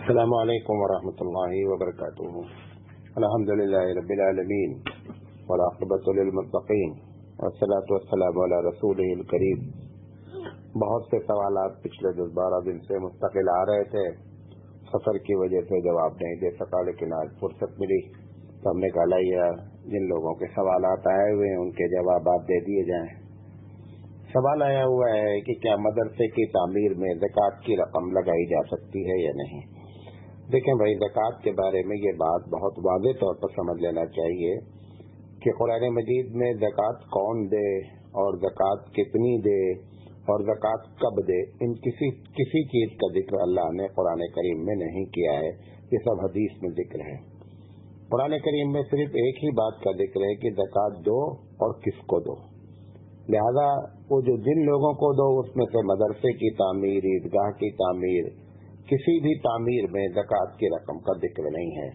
السلام علیکم ورحمۃ اللہ وبرکاتہ۔ الحمد للہ رب العالمین والعاقبۃ للمتقین والصلاۃ والسلام علی رسولہ الکریم۔ بہت سے سوالات پچھلے 10-12 دن سے مستقل آ رہے تھے، سفر کی وجہ سے جواب نہیں دے سکا، لیکن آج فرصت ملی تو ہم نے کہا لائیے جن لوگوں کے سوالات آئے ہوئے ہیں ان کے جوابات دے دیے جائیں۔ سوال آیا ہوا ہے کہ کیا مدرسے کی تعمیر میں زکوٰۃ کی رقم لگائی جا سکتی ہے یا نہیں؟ دیکھیں بھائی، زکوٰۃ کے بارے میں یہ بات بہت واضح طور پر سمجھ لینا چاہیے کہ قرآن مجید میں زکوٰۃ کون دے اور زکوٰۃ کتنی دے اور زکوٰۃ کب دے، ان کسی چیز کا ذکر اللہ نے قرآن کریم میں نہیں کیا ہے، یہ سب حدیث میں ذکر ہے۔ قرآن کریم میں صرف ایک ہی بات کا ذکر ہے کہ زکوٰۃ دو اور کس کو دو، لہذا وہ جو جن لوگوں کو دو اس میں سے مدرسے کی تعمیر، عیدگاہ کی تعمیر، کسی بھی تعمیر میں زکوٰۃ کی رقم کا ذکر نہیں ہے،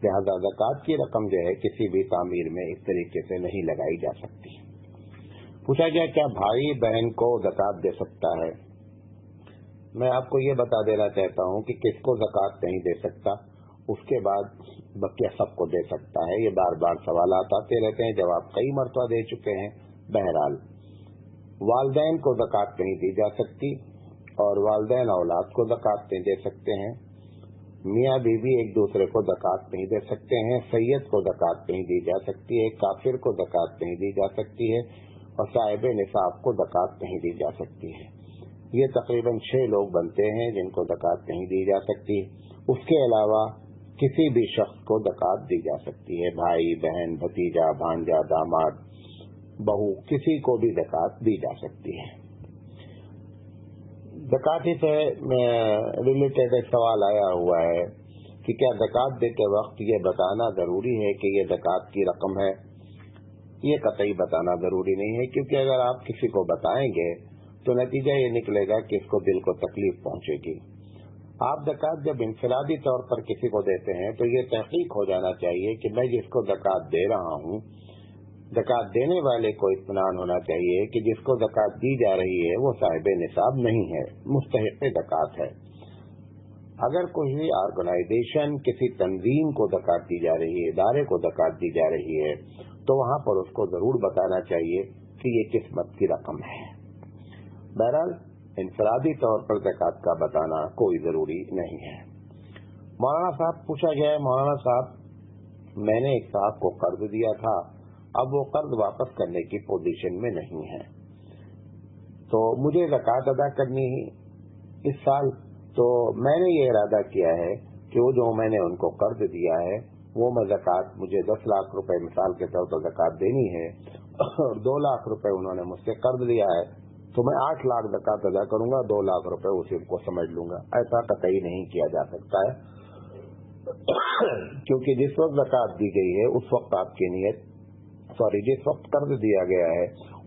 لہذا زکوٰۃ کی رقم جو ہے کسی بھی تعمیر میں اس طریقے سے نہیں لگائی جا سکتی۔ پوچھا گیا کیا بھائی بہن کو زکوٰۃ دے سکتا ہے؟ میں آپ کو یہ بتا دینا چاہتا ہوں کہ کس کو زکوٰۃ نہیں دے سکتا، اس کے بعد بقیہ سب کو دے سکتا ہے۔ یہ بار بار سوالات آتے رہتے ہیں، جواب کئی مرتبہ دے چکے ہیں۔ بہرحال والدین کو زکوٰۃ نہیں دی جا سکتی اور والدین اولاد کو زکوٰۃ نہیں دے سکتے ہیں، میاں بیوی ایک دوسرے کو زکوٰۃ نہیں دے سکتے ہیں، سید کو زکوٰۃ نہیں دی جا سکتی ہے، کافر کو زکوٰۃ نہیں دی جا سکتی ہے اور صاحب نصاب کو زکوٰۃ نہیں دی جا سکتی ہے۔ یہ تقریباً 6 لوگ بنتے ہیں جن کو زکوٰۃ نہیں دی جا سکتی۔ اس کے علاوہ کسی بھی شخص کو زکوٰۃ دی جا سکتی ہے، بھائی بہن بھتیجا بھانجا داماد بہو، کسی کو بھی زکوٰۃ دی جا سکتی ہے۔ زکوٰۃ ہی سے ریلیٹڈ ایک سوال آیا ہوا ہے کہ کیا زکوٰۃ دیتے وقت یہ بتانا ضروری ہے کہ یہ زکوٰۃ کی رقم ہے؟ یہ قطعی بتانا ضروری نہیں ہے، کیونکہ اگر آپ کسی کو بتائیں گے تو نتیجہ یہ نکلے گا کہ اس کو دل کو تکلیف پہنچے گی۔ آپ زکوٰۃ جب انفرادی طور پر کسی کو دیتے ہیں تو یہ تحقیق ہو جانا چاہیے کہ میں جس کو زکوٰۃ دے رہا ہوں، زکوٰۃ دینے والے کو اطمینان ہونا چاہیے کہ جس کو زکوٰۃ دی جا رہی ہے وہ صاحب نصاب نہیں ہے، مستحق زکوٰۃ ہے۔ اگر کوئی آرگنائزیشن کسی تنظیم کو زکوٰۃ دی جا رہی ہے، ادارے کو زکوٰۃ دی جا رہی ہے، تو وہاں پر اس کو ضرور بتانا چاہیے کہ یہ کس مت کی رقم ہے۔ بہرحال انفرادی طور پر زکوٰۃ کا بتانا کوئی ضروری نہیں ہے۔ مولانا صاحب پوچھا گیا ہے، مولانا صاحب میں نے ایک صاحب کو قرض دیا تھا، اب وہ قرض واپس کرنے کی پوزیشن میں نہیں ہے، تو مجھے زکوٰۃ ادا کرنی اس سال، تو میں نے یہ ارادہ کیا ہے کہ وہ جو میں نے ان کو قرض دیا ہے وہ میں زکوٰۃ، مجھے 10 لاکھ روپے مثال کے طور پر زکوٰۃ دینی ہے اور 2 لاکھ روپے انہوں نے مجھ سے قرض لیا ہے، تو میں 8 لاکھ زکوٰۃ ادا کروں گا، 2 لاکھ روپے اسی کو سمجھ لوں گا۔ ایسا قطعی نہیں کیا جا سکتا ہے، کیونکہ جس وقت زکوٰۃ دی گئی ہے اس وقت آپ کی نیت جس وقت قرض دیا گیا ہے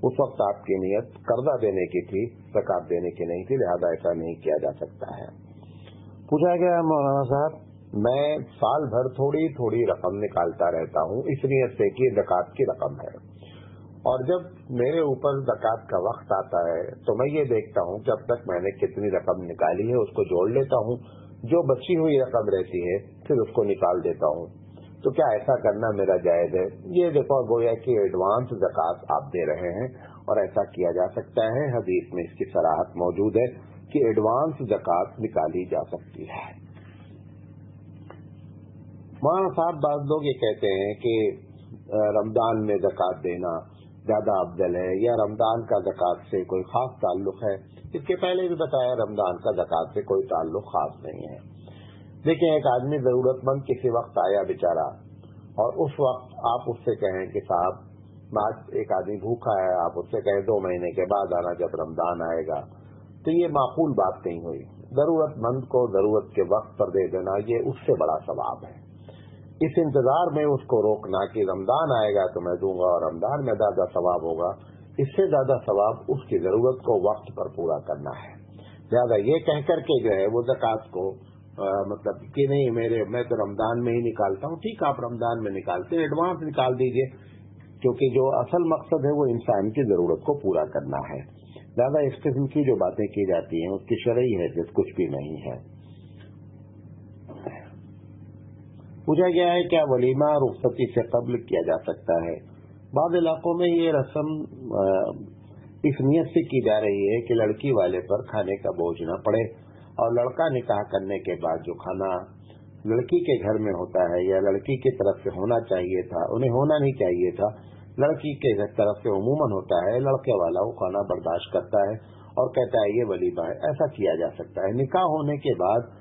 اس وقت آپ کی نیت قرضہ دینے کی تھی، زکوٰۃ دینے کی نہیں تھی، لہذا ایسا نہیں کیا جا سکتا ہے۔ پوچھا گیا مولانا صاحب میں سال بھر تھوڑی تھوڑی رقم نکالتا رہتا ہوں اس نیت سے کہ زکوٰۃ کی رقم ہے، اور جب میرے اوپر زکوٰۃ کا وقت آتا ہے تو میں یہ دیکھتا ہوں کہ اب تک میں نے کتنی رقم نکالی ہے، اس کو جوڑ لیتا ہوں، جو بچی ہوئی رقم رہتی ہے پھر اس کو نکال دیتا ہوں، تو کیا ایسا کرنا میرا جائز ہے؟ یہ دیکھو گویا کہ ایڈوانس زکوٰۃ آپ دے رہے ہیں، اور ایسا کیا جا سکتا ہے، حدیث میں اس کی صراحت موجود ہے کہ ایڈوانس زکوٰۃ نکالی جا سکتی ہے۔ مولانا صاحب بعض لوگ یہ کہتے ہیں کہ رمضان میں زکوٰۃ دینا زیادہ افضل ہے، یا رمضان کا زکوٰۃ سے کوئی خاص تعلق ہے؟ اس کے پہلے بھی بتایا رمضان کا زکوٰۃ سے کوئی تعلق خاص نہیں ہے۔ دیکھیں ایک آدمی ضرورت مند کسی وقت آیا بیچارہ، اور اس وقت آپ اس سے کہیں کہ صاحب آج ایک آدمی بھوکا ہے، آپ اس سے کہیں 2 مہینے کے بعد آنا جب رمضان آئے گا، تو یہ معقول بات نہیں ہوئی۔ ضرورت مند کو ضرورت کے وقت پر دے دینا یہ اس سے بڑا ثواب ہے، اس انتظار میں اس کو روکنا کہ رمضان آئے گا تو میں دوں گا اور رمضان میں زیادہ ثواب ہوگا، اس سے زیادہ ثواب اس کی ضرورت کو وقت پر پورا کرنا ہے۔ لہٰذا یہ کہہ کر کے جو ہے وہ زکوٰۃ کو مطلب کہ نہیں میں تو رمضان میں ہی نکالتا ہوں، ٹھیک آپ رمضان میں نکالتے ہیں، ایڈوانس نکال دیجئے، کیونکہ جو اصل مقصد ہے وہ انسان کی ضرورت کو پورا کرنا ہے، لہٰذا اس قسم کی جو باتیں کی جاتی ہیں اس کی شرعی حیثیت کچھ بھی نہیں ہے۔ پوچھا گیا ہے کیا ولیمہ رخصتی سے قبل کیا جا سکتا ہے؟ بعض علاقوں میں یہ رسم اس نیت سے کی جا رہی ہے کہ لڑکی والے پر کھانے کا بوجھ نہ پڑے، اور لڑکا نکاح کرنے کے بعد جو کھانا لڑکی کے گھر میں ہوتا ہے یا لڑکی کی طرف سے ہونا چاہیے تھا، انہیں ہونا نہیں چاہیے تھا، لڑکی کے طرف سے عموماً ہوتا ہے، لڑکے والا وہ کھانا برداشت کرتا ہے اور کہتا ہے یہ ولیمہ ہے۔ ایسا کیا جا سکتا ہے۔ نکاح ہونے کے بعد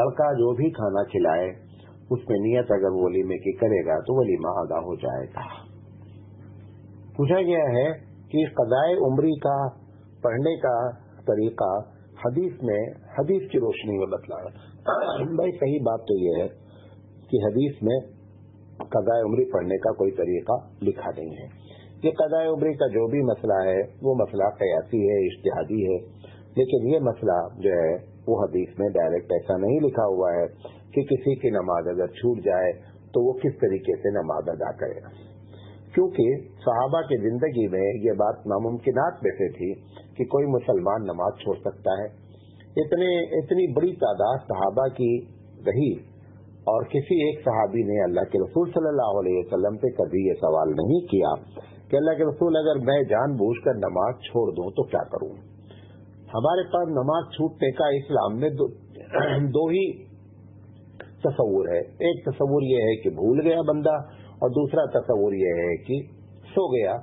لڑکا جو بھی کھانا کھلائے اس میں نیت اگر ولیمے کی کرے گا تو ولیمہ ادا ہو جائے گا۔ پوچھا گیا ہے کہ قضائے عمری کا پڑھنے کا طریقہ حدیث کی روشنی میں بتلایا۔ بھائی صحیح بات تو یہ ہے کہ حدیث میں قضائے عمری پڑھنے کا کوئی طریقہ لکھا نہیں ہے۔ یہ قضائے عمری کا جو بھی مسئلہ ہے وہ مسئلہ قیاسی ہے، اجتہادی ہے، لیکن یہ مسئلہ جو ہے وہ حدیث میں ڈائریکٹ ایسا نہیں لکھا ہوا ہے کہ کسی کی نماز اگر چھوٹ جائے تو وہ کس طریقے سے نماز ادا کرے، کیونکہ صحابہ کی زندگی میں یہ بات ناممکنات میں سے تھی کہ کوئی مسلمان نماز چھوڑ سکتا ہے۔ اتنی بڑی تعداد صحابہ کی رہی اور کسی ایک صحابی نے اللہ کے رسول صلی اللہ علیہ وسلم سے کبھی یہ سوال نہیں کیا کہ اللہ کے رسول اگر میں جان بوجھ کر نماز چھوڑ دوں تو کیا کروں۔ ہمارے پاس نماز چھوٹنے کا اسلام میں دو ہی تصور ہے۔ ایک تصور یہ ہے کہ بھول گیا بندہ، اور دوسرا تصور یہ ہے کہ سو گیا۔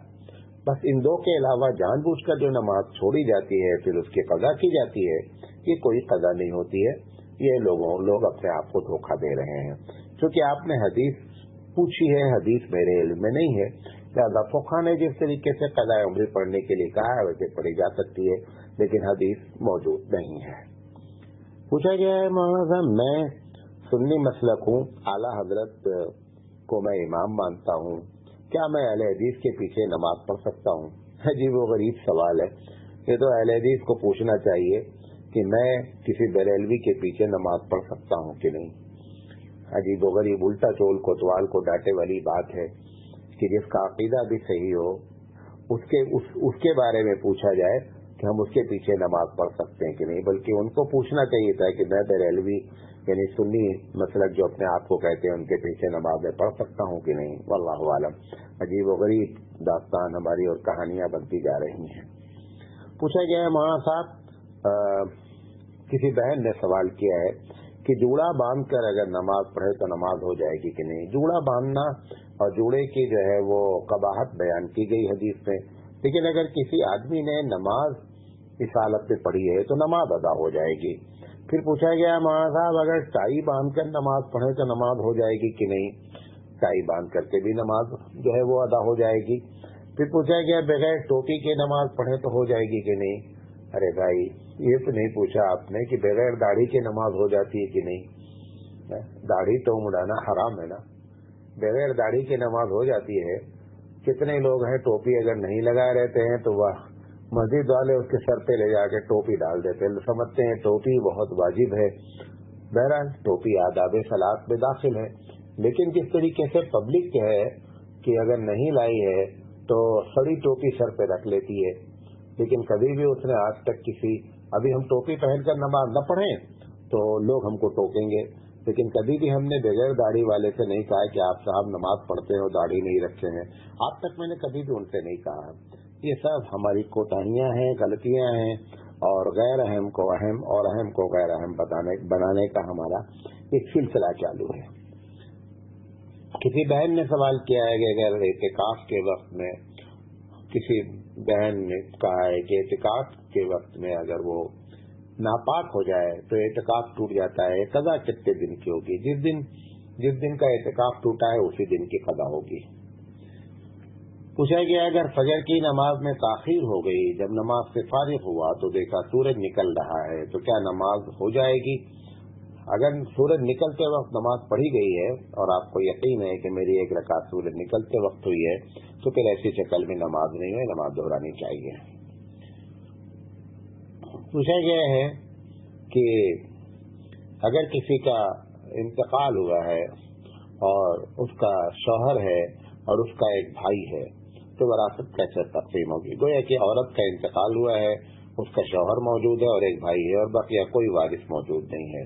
بس ان دو کے علاوہ جان بوجھ کر جو نماز چھوڑی جاتی ہے پھر اس کی قضا کی جاتی ہے، یہ کوئی قضا نہیں ہوتی ہے۔ یہ لوگ اپنے آپ کو دھوکہ دے رہے ہیں، کیونکہ آپ نے حدیث پوچھی ہے، حدیث میرے علم میں نہیں ہے، لہٰذا فقہا نے جس طریقے سے قضائے عمری پڑھنے کے لیے کہا ہے ویسے پڑھی جا سکتی ہے، لیکن حدیث موجود نہیں ہے۔ پوچھا گیا ہے مولانا میں سنی مسلک ہوں، اعلیٰ حضرت کو میں امام مانتا ہوں، کیا میں اہل حدیث کے پیچھے نماز پڑھ سکتا ہوں؟ عجیب و غریب سوال ہے یہ تو اہل حدیث کو پوچھنا چاہیے کہ میں کسی بریلوی کے پیچھے نماز پڑھ سکتا ہوں کہ نہیں۔ عجیب و غریب الٹا چول کوتوال کو ڈانٹے والی بات ہے کہ جس کا عقیدہ بھی صحیح ہو اس کے بارے میں پوچھا جائے کہ ہم اس کے پیچھے نماز پڑھ سکتے ہیں کہ نہیں، بلکہ ان کو پوچھنا چاہیے تھا کہ میں بریلوی یعنی سنی مسلک جو اپنے آپ کو کہتے ہیں ان کے پیچھے نمازیں پڑھ سکتا ہوں کہ نہیں۔ واللہ عالم۔ عجیب و غریب داستان ہماری اور کہانیاں بنتی جا رہی ہیں۔ پوچھا گیا ہے مولانا صاحب کسی بہن نے سوال کیا ہے کہ جوڑا باندھ کر اگر نماز پڑھے تو نماز ہو جائے گی کہ نہیں۔ جوڑا باندھنا اور جوڑے کی جو ہے وہ قباحت بیان کی گئی حدیث میں، لیکن اگر کسی آدمی نے نماز اس حالت میں پڑھی ہے تو نماز ادا ہو جائے گی۔ پھر پوچھا گیا مولانا صاحب اگر ٹائی باندھ کر نماز پڑھے تو نماز ہو جائے گی کہ نہیں۔ ٹائی باندھ کر کے بھی نماز جو ہے وہ ادا ہو جائے گی۔ پھر پوچھا گیا بغیر ٹوپی کے نماز پڑھے تو ہو جائے گی کہ نہیں۔ ارے بھائی یہ تو نہیں پوچھا آپ نے کہ بغیر داڑھی کے نماز ہو جاتی ہے کہ نہیں۔ داڑھی تو مڑانا حرام ہے نا، بغیر داڑھی کے نماز ہو جاتی ہے۔ کتنے لوگ ہیں ٹوپی اگر نہیں لگائے رہتے ہیں تو وہ مسجد والے اس کے سر پہ لے جا کے ٹوپی ڈال دیتے ہیں، سمجھتے ہیں ٹوپی بہت واجب ہے۔ بہرحال ٹوپی آداب صلاۃ میں داخل ہے، لیکن کس طریقے سے پبلک ہے کہ اگر نہیں لائی ہے تو سڑی ٹوپی سر پہ رکھ لیتی ہے، لیکن کبھی بھی اس نے آج تک ابھی ہم ٹوپی پہن کر نماز نہ پڑھیں تو لوگ ہم کو ٹوکیں گے، لیکن کبھی بھی ہم نے بغیر داڑھی والے سے نہیں کہا کہ آپ صاحب نماز پڑھتے ہیں اور داڑھی نہیں رکھتے ہیں، آج تک میں نے کبھی بھی ان سے نہیں کہا۔ یہ سب ہماری کوتاہیاں ہیں، غلطیاں ہیں، اور غیر اہم کو اہم اور اہم کو غیر اہم بنانے کا ہمارا ایک سلسلہ چالو ہے۔ کسی بہن نے سوال کیا ہے کہ اگر اعتکاف کے وقت میں کسی بہن نے کہا ہے کہ اعتکاف کے وقت میں اگر وہ ناپاک ہو جائے تو اعتکاف ٹوٹ جاتا ہے، قضا کتنے دن کی ہوگی؟ جس دن کا اعتکاف ٹوٹا ہے اسی دن کی قضا ہوگی۔ پوچھا گیا اگر فجر کی نماز میں تاخیر ہو گئی، جب نماز سے فارغ ہوا تو دیکھا سورج نکل رہا ہے تو کیا نماز ہو جائے گی؟ اگر سورج نکلتے وقت نماز پڑھی گئی ہے اور آپ کو یقین ہے کہ میری ایک رکعت سورج نکلتے وقت ہوئی ہے تو پھر ایسی شکل میں نماز نہیں ہے، نماز دہرانی چاہیے۔ پوچھا گیا ہے کہ اگر کسی کا انتقال ہوا ہے اور اس کا شوہر ہے اور اس کا ایک بھائی ہے تو وراثت کیسے تقسیم ہوگی؟ گویا کہ عورت کا انتقال ہوا ہے، اس کا شوہر موجود ہے اور ایک بھائی ہے اور بقیہ کوئی وارث موجود نہیں ہے،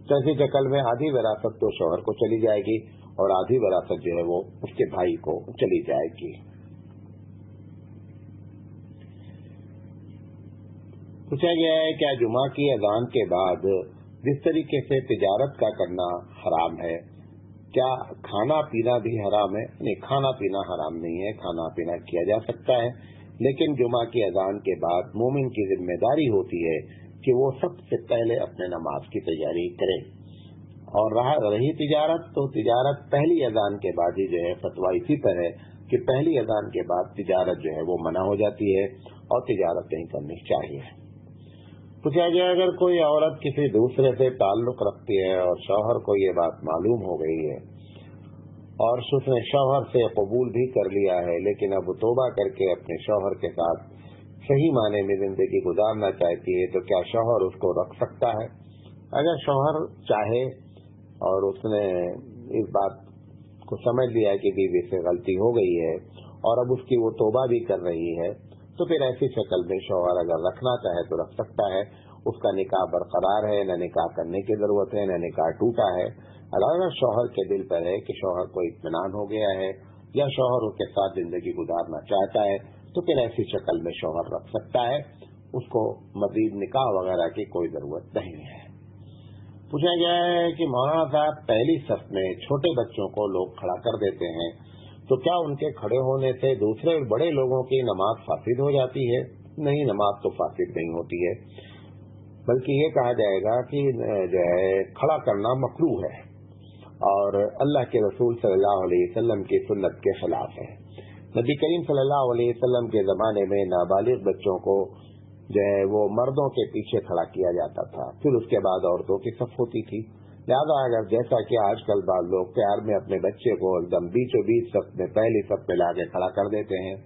تو ایسی شکل میں آدھی وراثت تو شوہر کو چلی جائے گی اور आधी वरासत जो है वो उसके भाई को चली जाएगी। पूछा गया है क्या जुमा की अजान के बाद जिस तरीके से तिजारत का करना हराम है, क्या खाना पीना भी हराम है? नहीं, खाना पीना हराम नहीं है, खाना पीना किया जा सकता है, लेकिन जुमा की अजान के बाद मोमिन की जिम्मेदारी होती है कि वो सबसे पहले अपने नमाज की तैयारी करे। और रही तिजारत, तो तिजारत पहली अजान के बाद ही जो है फतवा इसी पर है कि पहली अजान के बाद तिजारत जो है वो मना हो जाती है और तिजारत नहीं करनी चाहिए। पूछा गया अगर कोई औरत किसी दूसरे से ताल्लुक रखती है और शौहर को ये बात मालूम हो गई है और उसने शौहर से कबूल भी कर लिया है, लेकिन अब तौबा करके अपने शौहर के साथ सही माने में जिंदगी गुजारना चाहती है, तो क्या शौहर उसको रख सकता है? अगर शौहर चाहे और उसने इस बात को समझ लिया है कि बीवी से गलती हो गई है और अब उसकी वो तौबा भी कर रही है, तो फिर ऐसी शक्ल में शौहर अगर रखना चाहे तो रख सकता है। उसका निकाह बरकरार है, न निकाह करने की जरूरत है, न निकाह टूटा है। अगर शौहर के दिल पर है कि शौहर को इत्मीनान हो गया है या शौहर उसके साथ जिंदगी गुजारना चाहता है, तो फिर ऐसी शक्ल में शौहर रख सकता है, उसको मजीद निकाह वगैरह की कोई जरूरत नहीं है। पूछा गया है कि मौलाना साहब पहली सफ में छोटे बच्चों को लोग खड़ा कर देते हैं, तो क्या उनके खड़े होने से दूसरे बड़े लोगों की नमाज फासिद हो जाती है? नहीं, नमाज तो फासिद नहीं होती है, बल्कि ये कहा जाएगा कि जो है खड़ा करना मकरूह है और अल्लाह के रसूल सल्लल्लाहु अलैहि वसल्लम की सुन्नत के खिलाफ है। नबी करीम सल्लल्लाहु अलैहि वसल्लम के जमाने में नाबालिग बच्चों को जो है वो मर्दों के पीछे खड़ा किया जाता था, फिर उसके बाद औरतों की सफ होती थी। लिहाजा अगर जैसा कि आजकल बाद लोग प्यार में अपने बच्चे को एकदम बीचों बीच सफ में पहली सफ में लाके खड़ा कर देते हैं,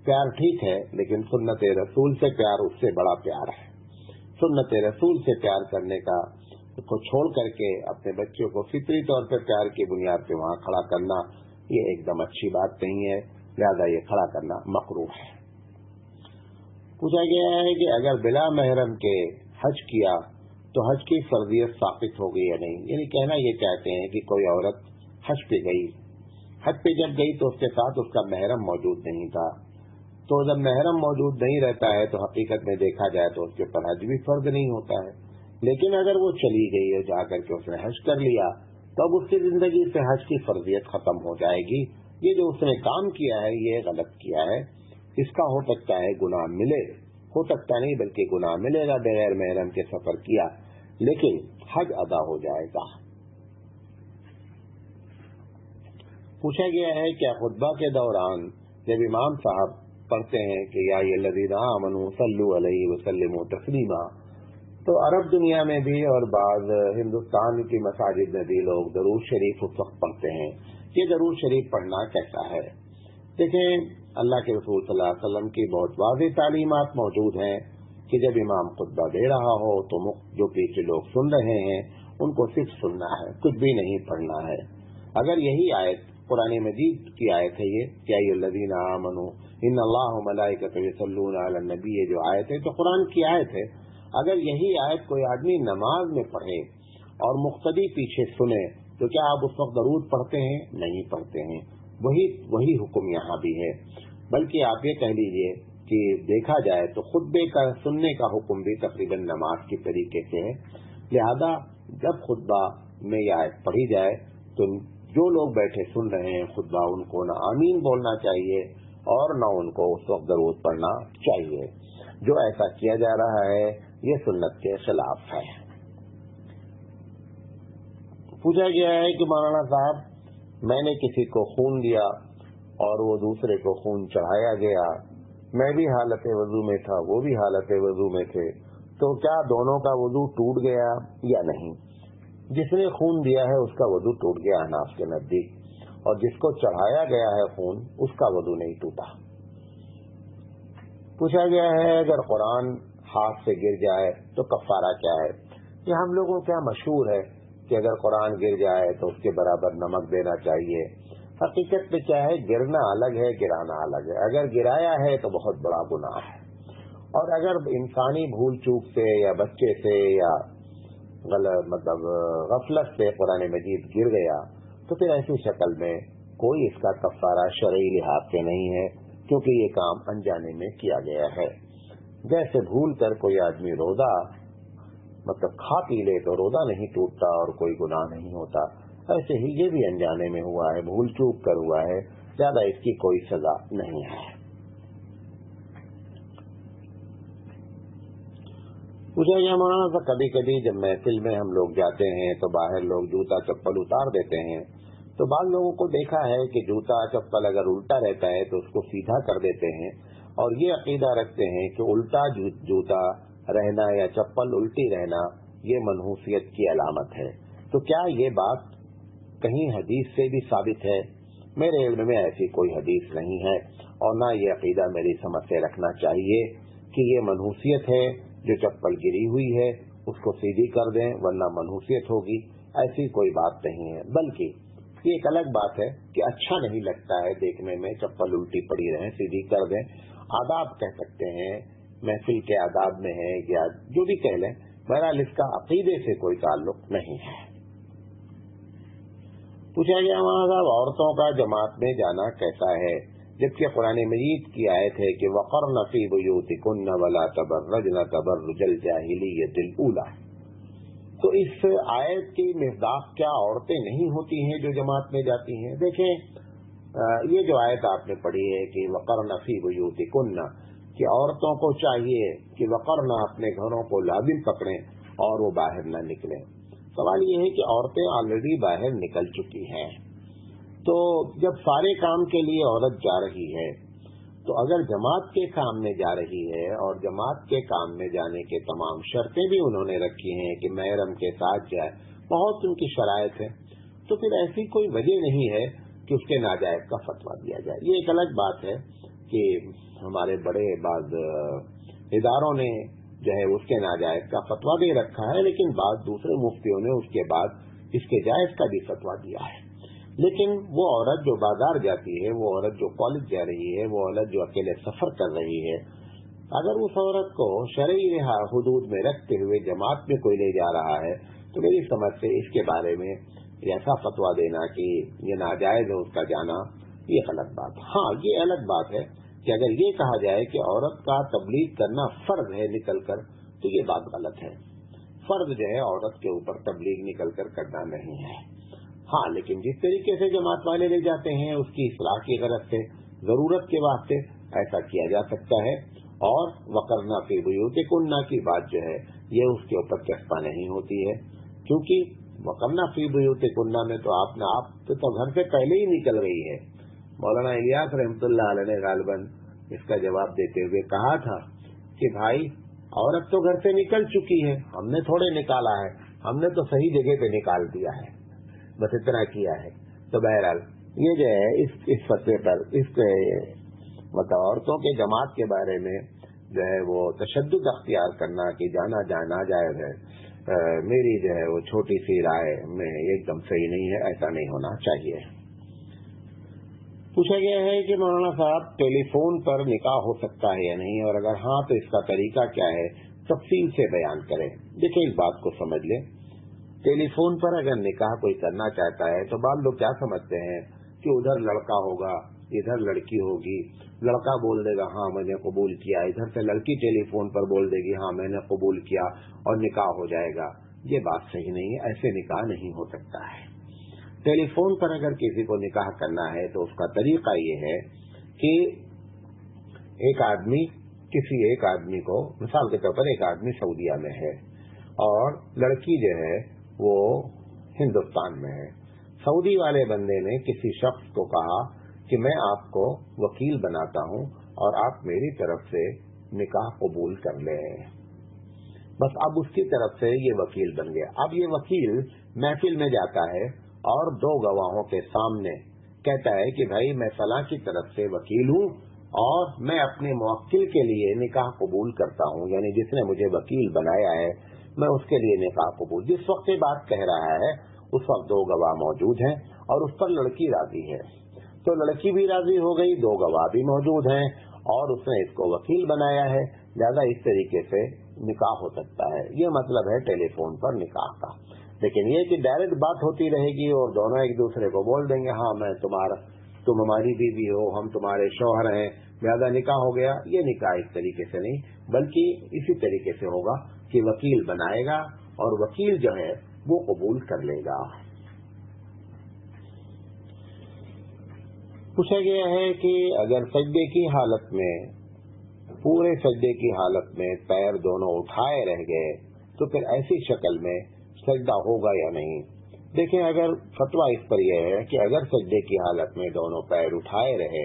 प्यार ठीक है, लेकिन सुन्नत रसूल से प्यार उससे बड़ा प्यार है। सुन्नत रसूल से प्यार करने का को छोड़ करके अपने बच्चों को फितरी तौर पर प्यार की बुनियाद पे वहां खड़ा करना ये एकदम अच्छी बात नहीं है, लिहाजा ये खड़ा करना मकरूह है। पूछा गया है कि अगर बिला महरम के हज किया तो हज की फर्जियत साबित हो गई या नहीं। यानी कहना ये चाहते हैं कि कोई औरत हज पे गई, हज पे जब गई तो उसके साथ उसका महरम मौजूद नहीं था, तो जब महरम मौजूद नहीं रहता है तो हकीकत में देखा जाए तो उसके ऊपर हज भी फर्ज नहीं होता है। लेकिन अगर वो चली गई है, जाकर के उसने हज कर लिया, तो अब उसकी जिंदगी से हज की फर्जियत खत्म हो जाएगी। ये जो उसने काम किया है ये गलत किया है, इसका हो सकता है गुनाह मिले, हो सकता नहीं बल्कि गुनाह मिलेगा बगैर महरम के सफर किया, लेकिन हज अदा हो जाएगा। पूछा गया है क्या खुतबा के दौरान जब इमाम साहब पढ़ते हैं कि या अय्युहल्लज़ीना आमनू सल्लू अलैहि वसल्लिमू तस्लीमा, तो अरब दुनिया में भी और बाद हिंदुस्तान की मसाजिद में भी लोग दरूद शरीफ उस वक्त पढ़ते हैं। ये दरूद शरीफ पढ़ना कैसा है? देखें, अल्लाह के रसूल सल्लल्लाहु अलैहि वसल्लम की बहुत वाज़ेह तालीमात मौजूद हैं कि जब इमाम खुतबा दे रहा हो तो जो पीछे लोग सुन रहे हैं उनको सिर्फ सुनना है, कुछ भी नहीं पढ़ना है। अगर यही आयत कुरान मजीद की आयत है ये कि अय्युहल्लज़ीना आमनू इन्नल्लाह व मलाइकतहू युसल्लूना अलन नबी, ये जो आयत है तो कुरान की आयत है। अगर यही आयत कोई आदमी नमाज में पढ़े और मुक्तदी पीछे सुने तो क्या आप उस वक्त दरूद पढ़ते हैं? नहीं पढ़ते हैं। वही हुक्म यहाँ भी है, बल्कि आप ये कह लीजिए कि देखा जाए तो खुतबे का सुनने का हुक्म भी तकरीबन नमाज के तरीके से है। लिहाजा जब खुतबा में यह आयत पढ़ी जाए तो जो लोग बैठे सुन रहे हैं खुतबा, उनको न आमीन बोलना चाहिए और न उनको उस वक्त दरूद पढ़ना चाहिए। जो ऐसा किया जा रहा है ये सुन्नत के खिलाफ है। पूछा गया है कि मौलाना साहब मैंने किसी को खून दिया और वो दूसरे को खून चढ़ाया गया, मैं भी हालत वजू में था, वो भी हालत वजू में थे, तो क्या दोनों का वजू टूट गया या नहीं? जिसने खून दिया है उसका वजू टूट गया हनाफ के नजदीक, और जिसको चढ़ाया गया है खून उसका वजू नहीं टूटा। पूछा गया है अगर कुरान हाथ से गिर जाए तो कफारा क्या है? ये हम लोगों क्या मशहूर है कि अगर कुरान गिर जाए तो उसके बराबर नमक देना चाहिए। हकीकत में क्या है, गिरना अलग है, गिराना अलग है। अगर गिराया है तो बहुत बड़ा गुनाह है, और अगर इंसानी भूल चूक से या बच्चे से या गलत गफलत से कुरान मजीद गिर गया तो फिर ऐसी शक्ल में कोई इसका कफारा शरई लिहाज से नहीं है, क्योंकि ये काम अनजाने में किया गया है। जैसे भूल कर कोई आदमी रोजा मतलब खा पी ले तो रोजा नहीं टूटता और कोई गुनाह नहीं होता, ऐसे ही ये भी अनजाने में हुआ है, भूल चूक कर हुआ है, ज्यादा इसकी कोई सजा नहीं है। पूछा गया मौलाना सा, कभी कभी जब महफिल में हम लोग जाते हैं तो बाहर लोग जूता चप्पल उतार देते हैं, तो बाद लोगों को देखा है कि जूता चप्पल अगर उल्टा रहता है तो उसको सीधा कर देते हैं और ये अकीदा रखते हैं कि उल्टा जूता रहना या चप्पल उल्टी रहना ये मनहूसियत की अलामत है। तो क्या ये बात कहीं हदीस से भी साबित है? मेरे इल्म में ऐसी कोई हदीस नहीं है और ना ये अकीदा मेरी समझ से रखना चाहिए कि ये मनहूसियत है, जो चप्पल गिरी हुई है उसको सीधी कर दें वरना मनहूसियत होगी, ऐसी कोई बात नहीं है। बल्कि ये एक अलग बात है कि अच्छा नहीं लगता है देखने में चप्पल उल्टी पड़ी रहे, सीधी कर दें। आदाब कह सकते हैं, महफिल के आदाब में है या जो भी कह लें, बहरहाल इसका अकीदे से कोई ताल्लुक नहीं है। पूछा गया वहाँ साहब, औरतों का जमात में जाना कैसा है, जबकि कुरान मजीद की आयत है कि वक़रन फ़ी बुयूतिकुन्न वला तबर्रजन तबर्रुजल जाहिलिय्यतिल ऊला। तो इस आयत की मिज़दाक़ क्या औरतें नहीं होती हैं जो जमात में जाती हैं? देखें, ये जो आयत आपने पढ़ी है कि वक़रन फ़ी बुयूतिकुन्न, कि औरतों को चाहिए कि वक़रन अपने घरों को लाज़िम पकड़ें और वो बाहर न निकलें। सवाल ये है कि औरतें ऑलरेडी बाहर निकल चुकी हैं, तो जब सारे काम के लिए औरत जा रही है तो अगर जमात के काम में जा रही है और जमात के काम में जाने के तमाम शर्तें भी उन्होंने रखी हैं कि महरम के साथ जाए, बहुत उनकी शराइत है, तो फिर ऐसी कोई वजह नहीं है कि उसके नाजायज का फतवा दिया जाए। ये एक अलग बात है कि हमारे बड़े बाद इदारों ने जो है उसके नाजायज का फतवा दे रखा है, लेकिन बाद दूसरे मुफ्तियों ने उसके बाद इसके जायज का भी फतवा दिया है। लेकिन वो औरत जो बाजार जाती है, वो औरत जो कॉलेज जा रही है, वो औरत जो अकेले सफर कर रही है, अगर उस औरत को शरई हुदूद में रखते हुए जमात में कोई ले जा रहा है तो मेरी समझ से इसके बारे में ऐसा फतवा देना कि ये नाजायज है उसका जाना, ये गलत बात। हाँ, ये अलग बात है कि अगर ये कहा जाए कि औरत का तबलीग करना फर्ज है निकल कर, तो ये बात गलत है। फर्ज जो है औरत के ऊपर तबलीग निकल कर करना नहीं है। हाँ, लेकिन जिस तरीके से जमात वाले ले जाते हैं उसकी इस्लाह की गरज से, जरूरत के वास्ते ऐसा किया जा सकता है। और वक़रना फ़ी बुयूतिकुन्ना की बात जो है ये उसके ऊपर चस्पा नहीं होती है, क्योंकि वक़रना फ़ी बुयूतिकुन्ना में तो आप तो घर से पहले ही निकल रही है। मौलाना इलियास रहमतुल्लाह अलैह ने गालिबन इसका जवाब देते हुए कहा था कि भाई औरत तो घर से निकल चुकी है, हमने थोड़े निकाला है, हमने तो सही जगह पे निकाल दिया है, बस इतना किया है। तो बहरहाल ये जो है इस फतवे पर मतलब औरतों के जमात के बारे में जो है वो तशद्दुद अख्तियार करना कि जाना नाजायज है, मेरी जो है वो छोटी सी राय में एकदम सही नहीं है, ऐसा नहीं होना चाहिए। पूछा गया है कि मौलाना साहब टेलीफोन पर निकाह हो सकता है या नहीं, और अगर हाँ तो इसका तरीका क्या है, तफसील से बयान करें। देखिए इस बात को समझ लें, टेलीफोन पर अगर निकाह कोई करना चाहता है तो बाद लोग क्या समझते हैं कि उधर लड़का होगा इधर लड़की होगी, लड़का बोल देगा हाँ मैंने कबूल किया, इधर से लड़की टेलीफोन पर बोल देगी हाँ मैंने कबूल किया और निकाह हो जाएगा। ये बात सही नहीं है, ऐसे निकाह नहीं हो सकता है। टेलीफोन पर अगर किसी को निकाह करना है तो उसका तरीका ये है कि एक आदमी किसी एक आदमी को, मिसाल के तौर पर एक आदमी सऊदीया में है और लड़की जो है वो हिंदुस्तान में है। सऊदी वाले बंदे ने किसी शख्स को कहा कि मैं आपको वकील बनाता हूं और आप मेरी तरफ से निकाह कबूल कर लें। बस अब उसकी तरफ से ये वकील बन गया। अब ये वकील महफिल में जाता है और दो गवाहों के सामने कहता है कि भाई मैं फलां की तरफ से वकील हूं और मैं अपने मुवक्किल के लिए निकाह कबूल करता हूं, यानी जिसने मुझे वकील बनाया है मैं उसके लिए निकाह कबूल। जिस वक्त ये बात कह रहा है उस वक्त दो गवाह मौजूद हैं और उस पर लड़की राजी है, तो लड़की भी राजी हो गई, दो गवाह भी मौजूद हैं और उसने इसको वकील बनाया है, लिहाजा इस तरीके से निकाह हो सकता है। ये मतलब है टेलीफोन पर निकाह का। لیکن یہ کہ ڈائریکٹ بات ہوتی رہے گی اور دونوں ایک دوسرے کو بول دیں گے ہاں تم ہماری بیوی ہو، ہم تمہارے شوہر ہیں، لہذا نکاح ہو گیا، یہ نکاح اس طریقے سے نہیں، بلکہ اسی طریقے سے ہوگا کہ وکیل بنائے گا اور وکیل جو ہے وہ قبول کر لے گا۔ پوچھا گیا ہے کہ اگر سجدے کی حالت میں، پورے سجدے کی حالت میں پیر دونوں اٹھائے رہ گئے تو پھر ایسی شکل میں سجدہ ہوگا یا نہیں؟ دیکھیں، اگر فتویٰ اس پر یہ ہے کہ اگر سجدے کی حالت میں دونوں پیر اٹھائے رہے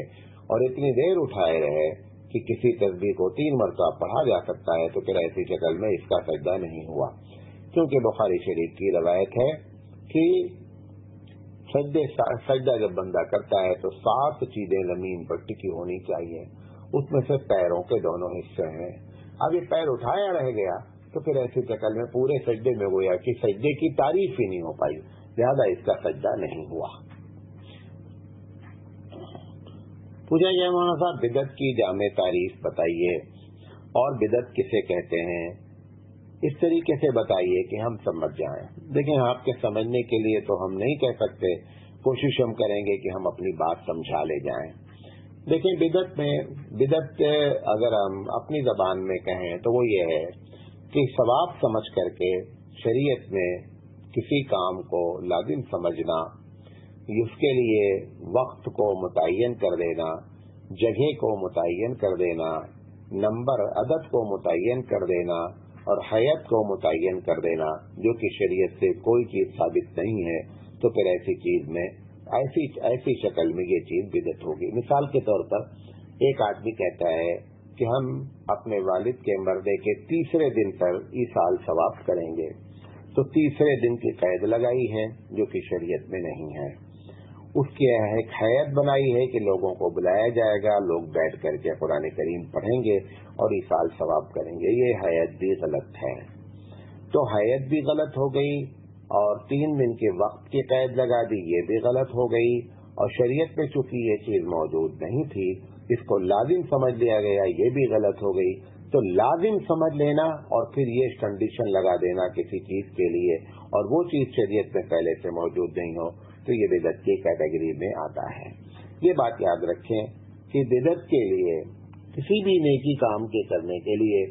اور اتنی دیر اٹھائے رہے کہ کسی تسبیح کو 3 مرتبہ پڑھا جا سکتا ہے تو پھر ایسی شکل میں اس کا سجدہ نہیں ہوا، کیونکہ بخاری شریف کی روایت ہے کہ سجدہ جب بندہ کرتا ہے تو 7 چیزیں زمین پر ٹکی ہونی چاہیے، اس میں سے پیروں کے دونوں حصے ہیں۔ اب یہ پیر اٹھایا رہ گیا تو پھر ایسی شکل میں پورے سجدے میں گویا کہ سجدے کی تعریف ہی نہیں ہو پائی، لہذا اس کا سجدہ نہیں ہوا۔ پوچھا گیا مولانا صاحب بدعت کی جامع تعریف بتائیے، اور بدعت کسے کہتے ہیں، اس طریقے سے بتائیے کہ ہم سمجھ جائیں۔ دیکھیں، آپ کے سمجھنے کے لیے تو ہم نہیں کہہ سکتے، کوشش ہم کریں گے کہ ہم اپنی بات سمجھا لے جائیں۔ دیکھیں، بدعت اگر ہم اپنی زبان میں کہیں تو وہ یہ ہے کہ ثواب سمجھ کر کے شریعت میں کسی کام کو لازم سمجھنا، اس کے لیے وقت کو متعین کر دینا، جگہ کو متعین کر دینا، نمبر عدد کو متعین کر دینا اور حیت کو متعین کر دینا، جو کہ شریعت سے کوئی چیز ثابت نہیں ہے، تو پھر ایسی چیز میں ایسی شکل میں یہ چیز بدعت ہوگی۔ مثال کے طور پر ایک آدمی کہتا ہے کہ ہم اپنے والد کے مردے کے 3 دن پر ایصال ثواب کریں گے، تو 3 دن کی قید لگائی ہے جو کہ شریعت میں نہیں ہے۔ اس کی ایک حیت بنائی ہے کہ لوگوں کو بلایا جائے گا، لوگ بیٹھ کر کے قرآن کریم پڑھیں گے اور ایصال ثواب کریں گے، یہ حیت بھی غلط ہے۔ تو حیت بھی غلط ہو گئی اور 3 دن کے وقت کی قید لگا دی، یہ بھی غلط ہو گئی، اور شریعت میں چونکہ یہ چیز موجود نہیں تھی، اس کو لازم سمجھ لیا گیا، یہ بھی غلط ہو گئی۔ تو لازم سمجھ لینا اور پھر یہ کنڈیشن لگا دینا کسی چیز کے لیے اور وہ چیز شریعت میں پہلے سے موجود نہیں ہو، تو یہ بدعت کی کیٹیگری میں آتا ہے۔ یہ بات یاد رکھیں کہ بدعت کے لیے، کسی بھی نیکی کام کے کرنے کے لیے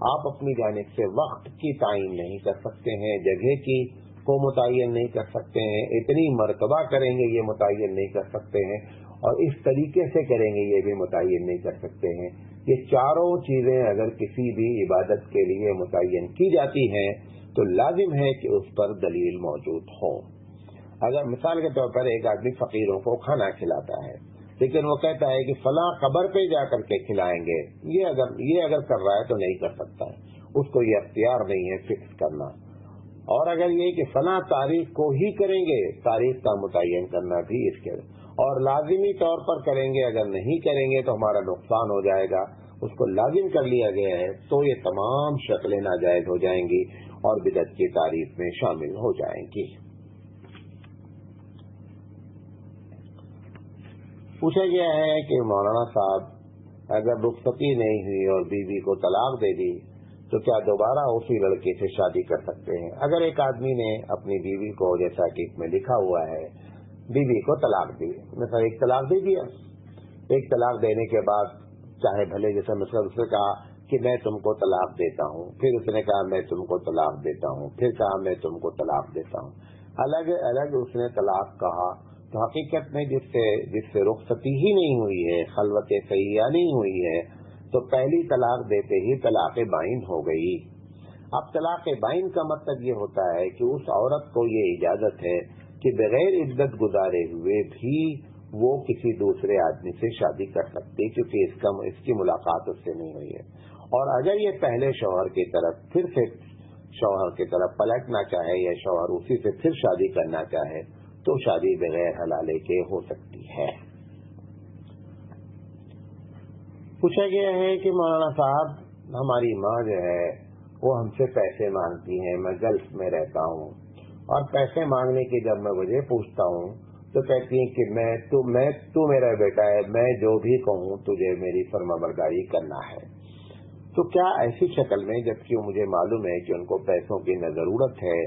آپ اپنی جانب سے وقت کی تعین نہیں کر سکتے ہیں، جگہ کی کو متعین نہیں کر سکتے ہیں، اتنی مرتبہ کریں گے یہ متعین نہیں کر سکتے ہیں، اور اس طریقے سے کریں گے یہ بھی متعین نہیں کر سکتے ہیں۔ یہ چاروں چیزیں اگر کسی بھی عبادت کے لیے متعین کی جاتی ہیں تو لازم ہے کہ اس پر دلیل موجود ہو۔ اگر مثال کے طور پر ایک آدمی فقیروں کو کھانا کھلاتا ہے، لیکن وہ کہتا ہے کہ فلاں قبر پہ جا کر کے کھلائیں گے، یہ اگر کر رہا ہے تو نہیں کر سکتا ہے، اس کو یہ اختیار نہیں ہے فکس کرنا۔ اور اگر یہ کہ فلاں تاریخ کو ہی کریں گے، تاریخ کا متعین کرنا بھی اس کے، اور لازمی طور پر کریں گے، اگر نہیں کریں گے تو ہمارا نقصان ہو جائے گا، اس کو لازم کر لیا گیا ہے، تو یہ تمام شکلیں ناجائز ہو جائیں گی اور بدعت کی تعریف میں شامل ہو جائیں گی۔ پوچھا گیا ہے کہ مولانا صاحب اگر رخصتی نہیں ہوئی اور بیوی کو طلاق دے دی تو کیا دوبارہ اسی لڑکے سے شادی کر سکتے ہیں؟ اگر ایک آدمی نے اپنی بیوی کو، جیسا کہ اس میں لکھا ہوا ہے، بیوی کو طلاق دی، مثلا ایک طلاق دے دیا، ایک طلاق دینے کے بعد چاہے بھلے جیسے مثلا اس نے کہا کہ میں تم کو طلاق دیتا ہوں، پھر اس نے کہا میں تم کو طلاق دیتا ہوں، پھر کہا میں تم کو طلاق دیتا ہوں، الگ الگ اس نے طلاق کہا، تو حقیقت میں جس سے رخصتی ہی نہیں ہوئی ہے، خلوت صحیحہ نہیں ہوئی ہے، تو پہلی طلاق دیتے ہی طلاق بائن ہو گئی۔ اب طلاق بائن کا مطلب یہ ہوتا ہے کہ اس عورت کو یہ اجازت ہے کہ بغیر عدت گزارے ہوئے بھی وہ کسی دوسرے آدمی سے شادی کر سکتی، کیونکہ اس کی ملاقات اس سے نہیں ہوئی ہے۔ اور اگر یہ پہلے شوہر کی طرف پھر سے شوہر کی طرف پلٹنا چاہے یا شوہر اسی سے پھر شادی کرنا چاہے تو شادی بغیر حلالے کے ہو سکتی ہے۔ پوچھا گیا ہے کہ مولانا صاحب ہماری ماں جو ہے وہ ہم سے پیسے مانگتی ہیں، میں گلف میں رہتا ہوں، اور پیسے مانگنے کی جب میں وجہ پوچھتا ہوں تو کہتی ہیں کہ تو میرا بیٹا ہے، میں جو بھی کہوں تجھے میری فرمانبرداری کرنا ہے۔ تو کیا ایسی شکل میں، جبکہ مجھے معلوم ہے کہ ان کو پیسوں کی نہ ضرورت ہے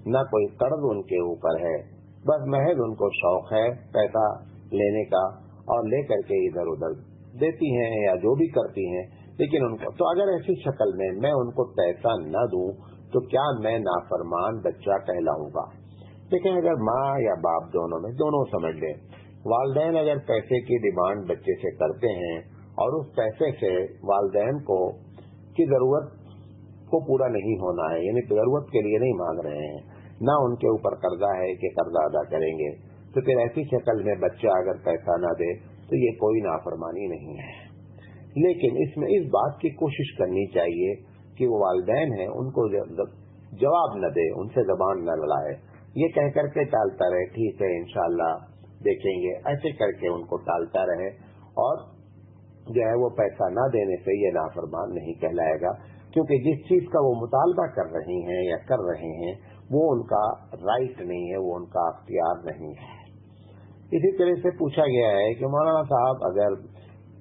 न कोई कर्ज उनके ऊपर है, बस महज उनको शौक है पैसा लेने का और लेकर के इधर उधर देती हैं या जो भी करती हैं। लेकिन उनको तो अगर ऐसी शक्ल में मैं उनको पैसा न दूं तो क्या मैं नाफरमान बच्चा कहलाऊंगा? लेकिन अगर माँ या बाप दोनों समझ लें, वालिदैन अगर पैसे की डिमांड बच्चे से करते हैं और उस पैसे से वालिदैन को की जरूरत को पूरा नहीं होना है, यानी जरूरत के लिए नहीं मांग रहे हैं, ना उनके ऊपर कर्जा है कि कर्जा अदा करेंगे, तो फिर ऐसी शक्ल में बच्चा अगर पैसा न दे तो ये कोई नाफरमानी नहीं है। लेकिन इसमें इस बात की कोशिश करनी चाहिए कि वो वालिदैन हैं उनको जवाब न दे, उनसे जबान न लड़ाए, ये कह करके टालता रहे, ठीक है इंशाल्लाह देखेंगे, ऐसे करके उनको टालता रहे और जो है वो पैसा न देने से ये नाफरमान नहीं कहलाएगा, क्योंकि जिस चीज का वो मुतालबा कर रही हैं या कर रहे हैं वो उनका राइट नहीं है, वो उनका अख्तियार नहीं है। इसी तरह से पूछा गया है कि मौलाना साहब अगर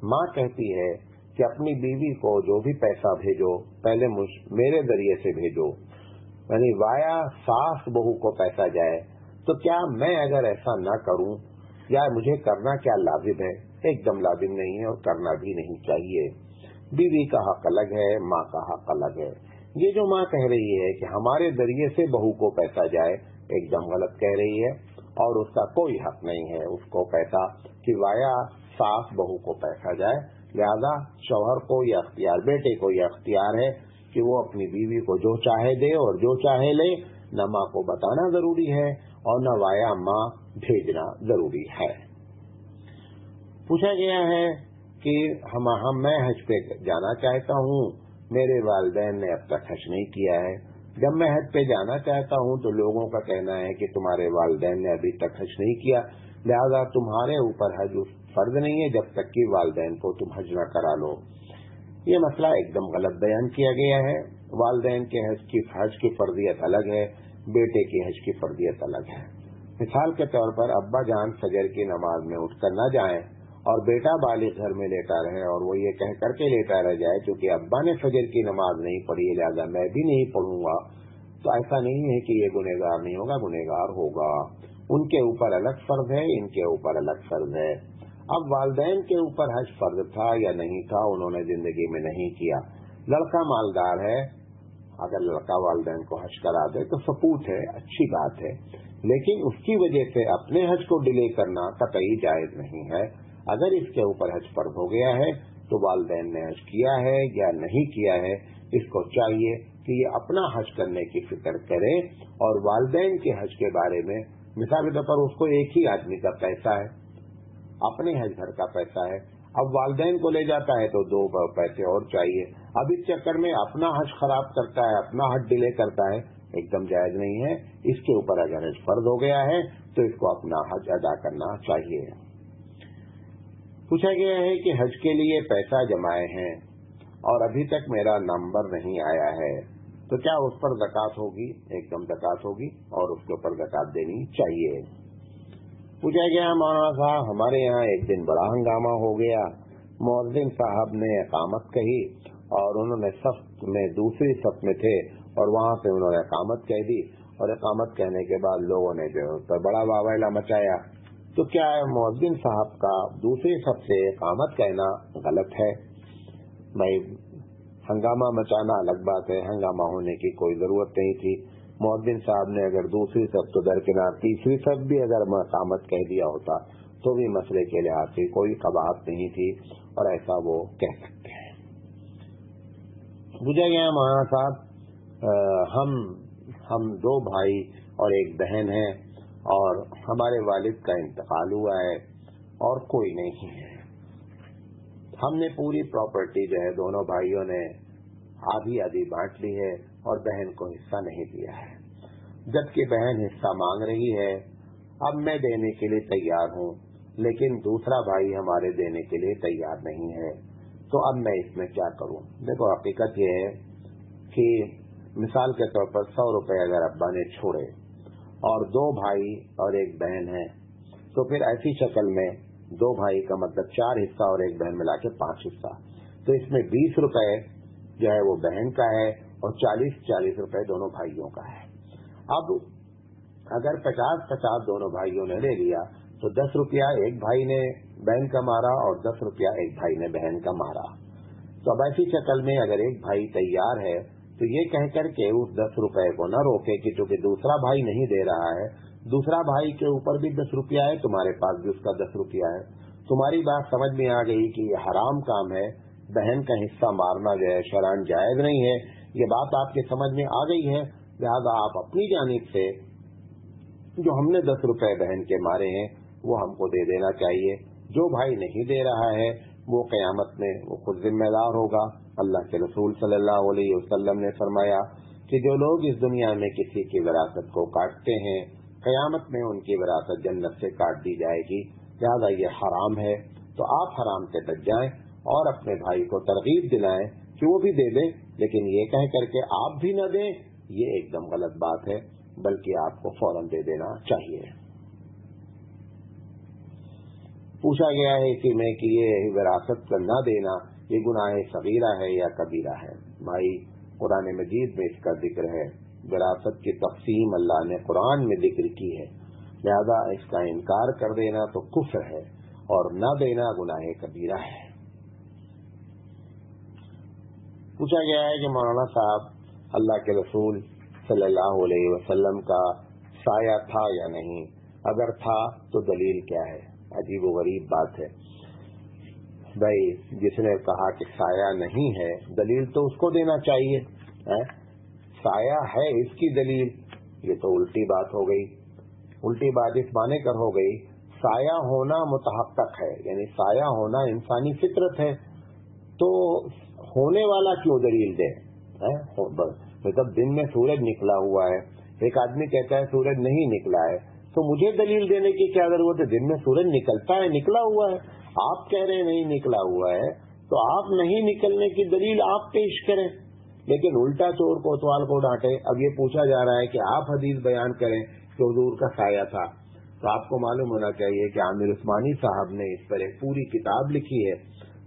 माँ कहती है कि अपनी बीवी को जो भी पैसा भेजो पहले मेरे जरिए से भेजो, यानी वाया सास बहू को पैसा जाए, तो क्या मैं अगर ऐसा न करूं या मुझे करना क्या लाजिम है? एकदम लाजिम नहीं है और करना भी नहीं चाहिए। बीवी का हक अलग है, माँ का हक अलग है। ये जो माँ कह रही है कि हमारे जरिए से बहू को पैसा जाए, एकदम गलत कह रही है और उसका कोई हक नहीं है उसको पैसा कि वाया सास बहू को पैसा जाए। लिहाजा शौहर को या अख्तियार, बेटे को यह अख्तियार है कि वो अपनी बीवी को जो चाहे दे और जो चाहे ले, न माँ को बताना जरूरी है और न वाया माँ भेजना जरूरी है। पूछा गया है कि मैं हज पे जाना चाहता हूँ, मेरे वालिदैन ने अब तक हज नहीं किया है। जब मैं हज पे जाना चाहता हूँ तो लोगों का कहना है कि तुम्हारे वालिदैन ने अभी तक हज नहीं किया, लिहाजा तुम्हारे ऊपर हज फर्ज नहीं है जब तक कि वालिदैन को तुम हज न करा लो। ये मसला एकदम गलत बयान किया गया है। वालिदैन के हज की फर्जियत अलग है, बेटे की हज की फर्जियत अलग है। मिसाल के तौर पर अब्बा जान फजर की नमाज में उठकर न जाएं और बेटा बालिग घर में लेटा रहे और वो ये कह करके लेटा रह जाए क्योंकि अब्बा ने फजर की नमाज नहीं पढ़ी है लिहाजा मैं भी नहीं पढ़ूंगा, तो ऐसा नहीं है कि ये गुनहगार नहीं होगा, गुनहगार होगा। उनके ऊपर अलग फर्ज है, इनके ऊपर अलग फर्ज है। अब वालिदैन के ऊपर हज फर्ज था या नहीं था, उन्होंने जिंदगी में नहीं किया। लड़का मालदार है, अगर लड़का वालिदैन को हज करा दे तो सपूत है, अच्छी बात है, लेकिन उसकी वजह से अपने हज को डिले करना कतई जायज नहीं है। अगर इसके ऊपर हज फर्ज हो गया है तो वालिदैन ने हज किया है या नहीं किया है, इसको चाहिए कि ये अपना हज करने की फिक्र करे और वालिदैन के हज के बारे में, मिसाल के तौर पर उसको एक ही आदमी का पैसा है, अपने हज घर का पैसा है, अब वालिदैन को ले जाता है तो 2 पैसे और चाहिए। अब इस चक्कर में अपना हज खराब करता है, अपना हज डिले करता है, एकदम जायज नहीं है। इसके ऊपर अगर हज फर्ज हो गया है तो इसको अपना हज अदा करना चाहिए। पूछा गया है कि हज के लिए पैसा जमाए हैं और अभी तक मेरा नंबर नहीं आया है, तो क्या उस पर ज़कात होगी? एकदम ज़कात होगी और उसके ऊपर ज़कात देनी चाहिए। पूछा गया मौलाना साहब हमारे यहाँ एक दिन बड़ा हंगामा हो गया, मुअज्जिन साहब ने इकामत कही और उन्होंने सफ में दूसरी सफ में थे और वहाँ पे उन्होंने इकामत कह दी और इकामत कहने के बाद लोगों ने जो उस पर बड़ा वावैला मचाया। तो क्या मुअज्जिन साहब का दूसरी सफ से इकामत कहना गलत है? भाई हंगामा मचाना अलग बात है, हंगामा होने की कोई जरूरत नहीं थी। मुअज्जिन साहब ने अगर दूसरी सफ तो दरकिनार तीसरी सफ भी अगर इकामत कह दिया होता तो भी मसले के लिहाज से कोई कबाहत नहीं थी और ऐसा वो कह सकते हैं। पूछा गया मौलाना साहब हम 2 भाई और एक बहन हैं और हमारे वालिद का इंतकाल हुआ है और कोई नहीं है। हमने पूरी प्रॉपर्टी जो है दोनों भाइयों ने आधी आधी बांट ली है और बहन को हिस्सा नहीं दिया है, जबकि बहन हिस्सा मांग रही है। अब मैं देने के लिए तैयार हूँ लेकिन दूसरा भाई हमारे देने के लिए तैयार नहीं है, तो अब मैं इसमें क्या करूँ? देखो हकीकत ये है कि मिसाल के तौर पर 100 रुपए अगर अब्बा ने छोड़े और 2 भाई और एक बहन है, तो फिर ऐसी शक्ल में 2 भाई का मतलब 4 हिस्सा और एक बहन मिला के 5 हिस्सा, तो इसमें 20 रुपए जो है वो बहन का है और 40 रुपए दोनों भाइयों का है। اب अगर 50-50 दोनों भाइयों ने ले लिया तो 10 रुपया एक भाई ने बहन का मारा और 10 रुपया एक भाई ने बहन का मारा। तो अब ऐसी शक्ल में अगर एक भाई तैयार है तो ये कह करके उस 10 रुपए को न रोके कि चूंकि दूसरा भाई नहीं दे रहा है, दूसरा भाई के ऊपर भी 10 रुपया है, तुम्हारे पास भी उसका 10 रुपया है। तुम्हारी बात समझ में आ गई कि ये हराम काम है, बहन का हिस्सा मारना जो है शरअन जायज नहीं है, ये बात आपके समझ में आ गई है। लिहाजा आप अपनी जानिब से जो हमने 10 रुपए बहन के मारे हैं वो हमको दे देना चाहिए। जो भाई नहीं दे रहा है वो क़यामत में वो खुद जिम्मेदार होगा। अल्लाह के रसूल सल्लल्लाहु अलैहि वसल्लम ने फरमाया कि जो लोग इस दुनिया में किसी की विरासत को काटते हैं, क़यामत में उनकी विरासत जन्नत से काट दी जाएगी। लिहाजा ये हराम है, तो आप हराम से बच जाएं और अपने भाई को तरगीब दिलाएं कि वो भी दे दे, लेकिन ये कह करके आप भी न दें, ये एकदम गलत बात है, बल्कि आपको फौरन दे देना चाहिए। पूछा गया है इसी में कि ये विरासत का न देना ये गुनाह सगीरा है या कबीरा है। भाई कुरान मजीद में इसका जिक्र है, विरासत की तक़सीम अल्लाह ने कुरान में जिक्र की है, लिहाजा इसका इनकार कर देना तो कुफ्र है और न देना गुनाह कबीरा है। पूछा गया है कि मौलाना साहब अल्लाह के रसूल सल्लल्लाहु अलैहि वसल्लम का साया था या नहीं, अगर था तो दलील क्या है। अजीब व गरीब बात है भाई, जिसने कहा कि साया नहीं है दलील तो उसको देना चाहिए है? साया है इसकी दलील, ये तो उल्टी बात हो गई। उल्टी बात इस माने कर हो गई, साया होना मुतहक्कक है, यानी साया होना इंसानी फितरत है, तो होने वाला क्यों दलील दे। मतलब दिन में सूरज निकला हुआ है, एक आदमी कहता है सूरज नहीं निकला है, तो मुझे दलील देने की क्या जरूरत है। दिन में सूरज निकलता है, निकला हुआ है, आप कह रहे हैं नहीं निकला हुआ है, तो आप नहीं निकलने की दलील आप पेश करें, लेकिन उल्टा चोर कोतवाल को डांटे। अब ये पूछा जा रहा है कि आप हदीस बयान करें कि हुजूर का साया था, तो आपको मालूम होना चाहिए कि आमिर उस्मानी साहब ने इस पर एक पूरी किताब लिखी है,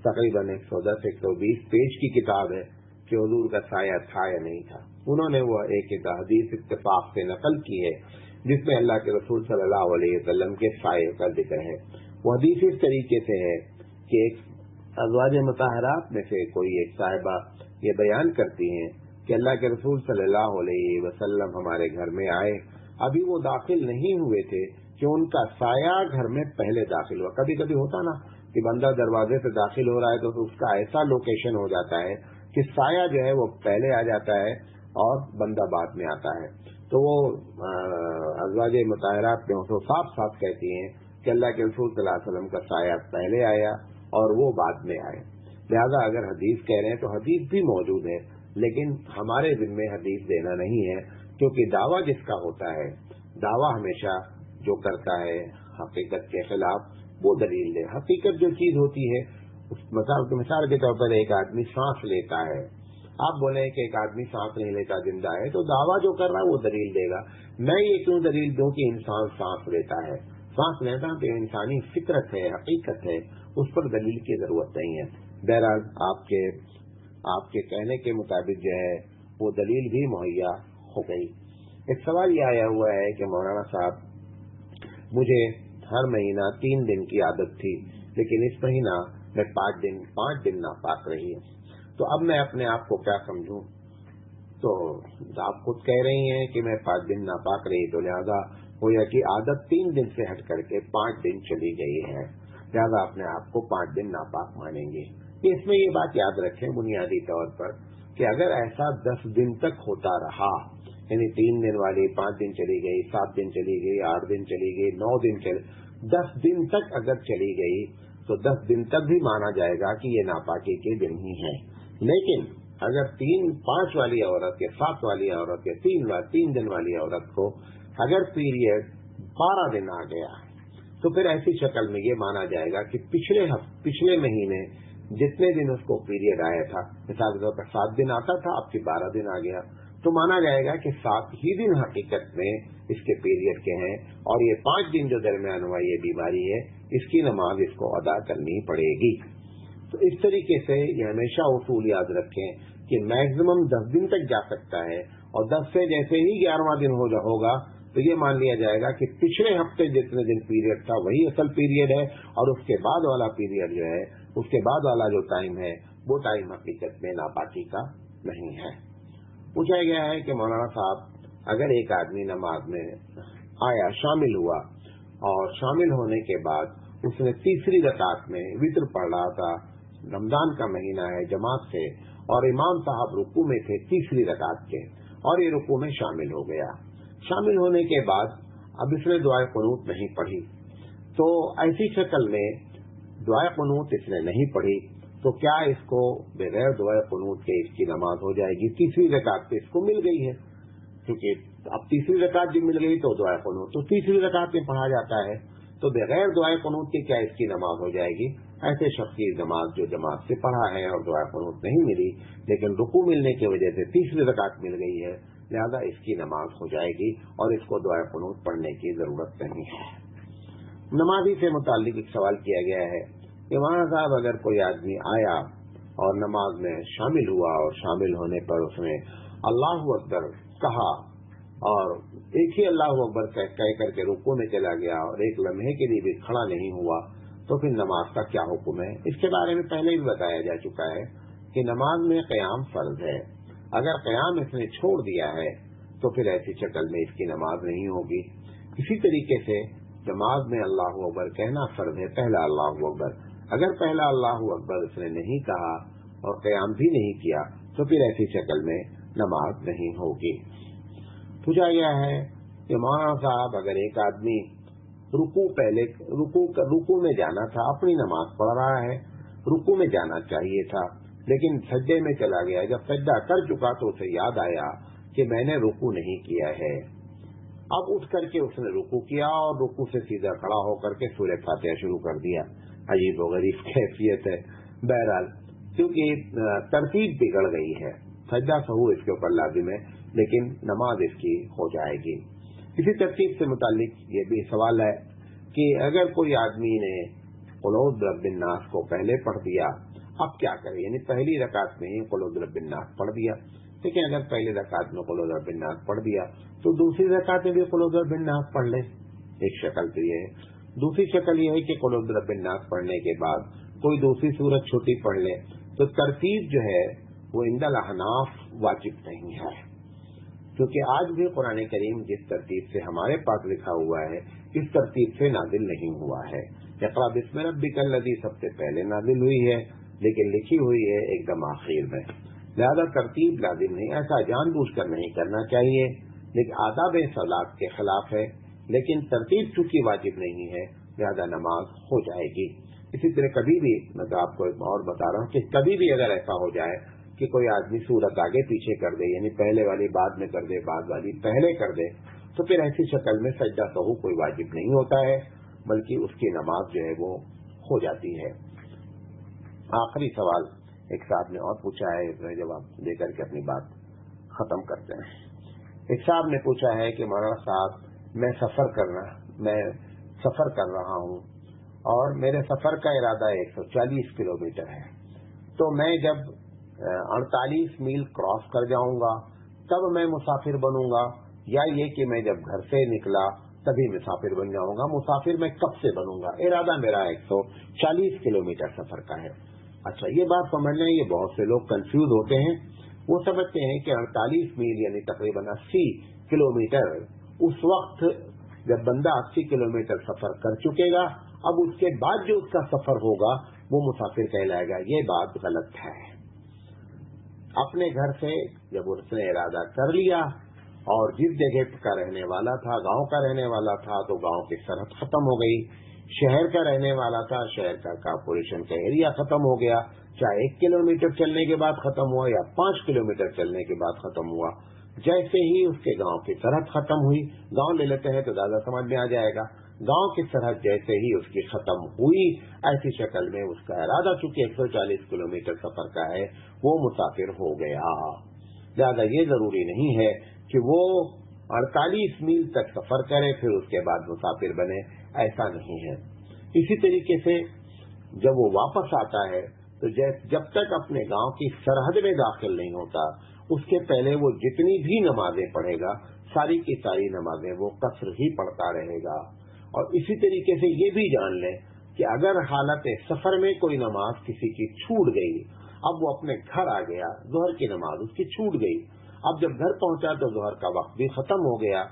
तकरीबन 110-120 पेज की किताब है कि हुजूर का साया था या नहीं था। उन्होंने वो एक हदीस इत्तेफाक से नकल की है जिसमें अल्लाह के रसूल सल्लल्लाहु अलैहि वसल्लम के साये का जिक्र है। वो हदीस इस तरीके से है कि एक अज़वाज मुताहरात में से कोई एक साहिबा ये बयान करती हैं कि अल्लाह के रसूल सल्लल्लाहु अलैहि वसल्लम हमारे घर में आए, अभी वो दाखिल नहीं हुए थे कि उनका साया घर में पहले दाखिल हुआ। कभी कभी होता ना कि बंदा दरवाजे से दाखिल हो रहा है तो उसका ऐसा लोकेशन हो जाता है कि साया जो है वो पहले आ जाता है और बंदा बाद में आता है। तो वो अज़वाज मुताहरात में तो साफ साफ कहती हैं कि अल्लाह के रसूल सल्लल्लाहु अलैहि वसल्लम का साया पहले आया और वो बाद में आए। लिहाजा अगर हदीस कह रहे हैं तो हदीस भी मौजूद है, लेकिन हमारे जिम्मे हदीस देना नहीं है, क्योंकि दावा जिसका होता है, दावा हमेशा जो करता है हकीकत के खिलाफ वो दलील दे। हकीकत जो चीज होती है, मिसाल के तौर पर एक आदमी सांस लेता है, आप बोले कि एक आदमी सांस नहीं लेता जिंदा है, तो दावा जो कर रहा है वो दलील देगा। मैं ये क्यों दलील दूं कि इंसान सांस लेता है। सांस लेना तो इंसानी फितरत है, हकीकत है, उस पर दलील की जरूरत नहीं है। बहरहाल आपके कहने के मुताबिक जो है वो दलील भी मुहैया हो गई। एक सवाल ये आया हुआ है कि मौलाना साहब मुझे हर महीना 3 दिन की आदत थी, लेकिन इस महीना में 5 दिन नापाक रही है, तो अब मैं अपने आप को क्या समझूं। तो आप खुद कह रही हैं कि मैं 5 दिन नापाक रही, तो लिहाजा वो यह कि आदत 3 दिन से हट करके 5 दिन चली गई है, लिहाजा अपने आप को 5 दिन नापाक मानेंगे। इसमें ये बात याद रखें बुनियादी तौर पर कि अगर ऐसा 10 दिन तक होता रहा, यानी 3 दिन वाली 5 दिन चली गई, 7 दिन चली गई, 8 दिन चली गई, 9 दिन चली, 10 दिन तक अगर चली गई तो 10 दिन तक भी माना जाएगा कि ये नापाकी के दिन ही है। लेकिन अगर 3-5 वाली औरत या 7 वाली औरत या 3 दिन वाली औरत को अगर पीरियड 12 दिन आ गया, तो फिर ऐसी शक्ल में ये माना जाएगा कि पिछले महीने जितने दिन उसको पीरियड आया था, मिसाल के तौर पर 7 दिन आता था, अब 12 दिन आ गया, तो माना जाएगा कि 7 ही दिन हकीकत में इसके पीरियड के हैं, और ये 5 दिन जो दरमियान हुआ ये बीमारी है, इसकी नमाज इसको अदा करनी पड़ेगी। तो इस तरीके से ये हमेशा उसूल याद रखें कि मैक्सिमम 10 दिन तक जा सकता है اور 10 से जैसे ही 11वां दिन होगा तो ये मान लिया जाएगा कि पिछले हफ्ते जितने दिन पीरियड था वही असल पीरियड है, और उसके बाद वाला पीरियड जो है, उसके बाद वाला जो टाइम है वो टाइम हकीकत में नापाकी का नहीं है। पूछा गया है कि मौलाना साहब, अगर एक आदमी नमाज में आया, शामिल हुआ, और शामिल होने के बाद उसने तीसरी रकात में वित्र पढ़ रहा था, रमजान का महीना है, जमात से, और इमाम साहब रुकू में थे तीसरी रकात के, और ये रुकू में शामिल हो गया। शामिल होने के बाद अब इसने दुआए कुनूत नहीं पढ़ी, तो ऐसी शक्ल में दुआए कुनूत इसने नहीं पढ़ी, तो क्या इसको बगैर दुआए कुनूत के इसकी नमाज हो जाएगी? तीसरी रकात पे इसको मिल गई है, क्योंकि अब तीसरी रकात भी मिल गई तो दुआए कुनूत तो तीसरी रकात में पढ़ा जाता है, तो बगैर दुआए कुनूत के क्या इसकी नमाज हो जाएगी? ऐसे शख्स की नमाज जो जमात से पढ़ा है और दुआए कुनूत नहीं मिली, लेकिन रुकू मिलने की वजह से तीसरी रकात मिल गई है, लिहाजा इसकी नमाज हो जाएगी और इसको दुआए कुनूत पढ़ने की जरूरत नहीं है। नमाजी से मुताल्लिक एक सवाल किया गया है कि मौलाना साहब, अगर कोई आदमी आया और नमाज में शामिल हुआ और शामिल होने पर उसने अल्लाहु अकबर कहा और एक ही अल्लाहु अकबर कह करके रुकू में चला गया और एक लम्हे के लिए भी खड़ा नहीं हुआ, तो फिर नमाज का क्या हुक्म है? इसके बारे में पहले भी बताया जा चुका है कि नमाज में क़याम फर्ज है। अगर क़याम इसने छोड़ दिया है तो फिर ऐसी शक्ल में इसकी नमाज नहीं होगी। इसी तरीके से नमाज में अल्लाहु अकबर कहना फर्ज है, पहला अल्लाहु अकबर। अगर पहला अल्लाहु अकबर उसने नहीं कहा और क़याम भी नहीं किया तो फिर ऐसी शक्ल में नमाज नहीं होगी। पूछा गया है कि मौलाना साहब, अगर एक आदमी रुकू में जाना था, अपनी नमाज पढ़ रहा है, रुकू में जाना चाहिए था, लेकिन सज्जे में चला गया, जब सज्जा कर चुका तो उसे याद आया कि मैंने रुकू नहीं किया है। अब उठ करके उसने रुकू किया और रुकू से सीधा खड़ा होकर के सूरह फातिहा शुरू कर दिया। अजीब व गरीब कैफियत है। बहरहाल, क्योंकि तरतीब बिगड़ गई है, सज्जा सहू इसके ऊपर लाजिम है, लेकिन नमाज इसकी हो जाएगी। इसी तरतीब से मुतालिक ये भी सवाल है कि अगर कोई आदमी ने कुल औज़ु बिरब्बिन नास को पहले पढ़ दिया, अब क्या करे? यानी पहली रकात में ही कुल औज़ु बिरब्बिन नास पढ़ दिया, लेकिन अगर पहली रकात में कुल औज़ु बिरब्बिन नास पढ़ दिया तो दूसरी रकात में भी कुल औज़ु बिरब्बिन नास पढ़ ले। एक शक्ल तो ये है। दूसरी शक्ल ये है कि कुल औज़ु बिरब्बिन नास पढ़ने के बाद कोई दूसरी सूरत छोटी पढ़ ले, तो तरतीब जो है वो इंदल अहनाफ वाजिब नहीं है, क्योंकि आज भी कुरान करीम जिस तरतीब से हमारे पास लिखा हुआ है इस तरतीब से नाजिल नहीं हुआ है। इक़रा बिस्मि रब्बिकल लज़ी सबसे पहले नाजिल हुई है, लेकिन लिखी हुई है एकदम आखिर में। लिहाजा तरतीब लाजिम नहीं, ऐसा जानबूझकर नहीं करना चाहिए, लेकिन आदाब सलात के खिलाफ है, लेकिन तरतीब चूंकि वाजिब नहीं है लिहाजा नमाज हो जाएगी। इसी तरह कभी भी, मैं तो आपको एक और बता रहा हूँ कि कभी भी अगर ऐसा हो जाए कि कोई आदमी सूरत आगे पीछे कर दे, यानी पहले वाली बाद में कर दे, बाद वाली पहले कर दे, तो फिर ऐसी शक्ल में सजदा सहू कोई वाजिब नहीं होता है, बल्कि उसकी नमाज जो है वो हो जाती है। आखिरी सवाल एक साहब ने और पूछा है, इसमें जवाब देकर के अपनी बात खत्म करते हैं। एक साहब ने पूछा है कि मौलाना साहब, मैं सफर कर रहा हूँ और मेरे सफर का इरादा 140 किलोमीटर है, तो मैं जब 48 मील क्रॉस कर जाऊंगा तब मैं मुसाफिर बनूंगा, या ये कि मैं जब घर से निकला तभी मुसाफिर बन जाऊंगा? मुसाफिर मैं कब से बनूंगा? इरादा मेरा 140 किलोमीटर सफर का है। अच्छा, ये बात समझना है, ये बहुत से लोग कंफ्यूज होते हैं। वो समझते हैं कि 48 मील यानी तकरीबन 80 किलोमीटर उस वक्त जब बंदा 80 किलोमीटर सफर कर चुकेगा, अब उसके बाद जो उसका सफर होगा वो मुसाफिर कहलाएगा। ये बात गलत है। अपने घर से जब उसने इरादा कर लिया और जिस जगह का रहने वाला था, गांव का रहने वाला था, तो गांव की सरहद खत्म हो गई। शहर का रहने वाला था, शहर का कॉर्पोरेशन का एरिया खत्म हो गया, चाहे 1 किलोमीटर चलने के बाद खत्म हुआ या 5 किलोमीटर चलने के बाद खत्म हुआ। जैसे ही उसके गांव की सरहद खत्म हुई, गांव ले लेते हैं तो ज्यादा समझ में आ जाएगा, गांव की सरहद जैसे ही उसकी खत्म हुई, ऐसी शक्ल में उसका इरादा चूंकि 140 किलोमीटर सफर का है, वो मुसाफिर हो गया। ज्यादा ये जरूरी नहीं है कि वो 48 मील तक सफर करे फिर उसके बाद मुसाफिर बने, ऐसा नहीं है। इसी तरीके से जब वो वापस आता है तो जब तक अपने गांव की सरहद में दाखिल नहीं होता, اس کے پہلے وہ جتنی بھی نمازیں پڑھے گا ساری کی ساری نمازیں وہ قصر ہی پڑھتا رہے گا. اور اسی طریقے سے یہ بھی جان لیں کہ اگر حالت سفر میں کوئی نماز کسی کی چھوٹ گئی، اب وہ اپنے گھر آ گیا، ظہر کی نماز اس کی چھوٹ گئی، اب جب گھر پہنچا تو ظہر کا وقت بھی ختم ہو گیا،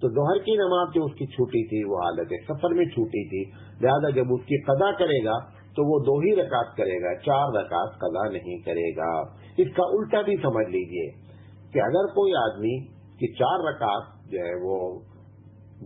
تو ظہر کی نماز جو اس کی چھوٹی تھی وہ حالت سفر میں چھوٹی تھی، لہذا جب اس کی قضا کرے گا تو وہ 2 ہی رکعت کرے گا، 4 رکعت قضا نہیں کرے گا. اس کا الٹا بھی سمجھ لیجئے کہ اگر کوئی آدمی کی 4 رکعت جو ہے وہ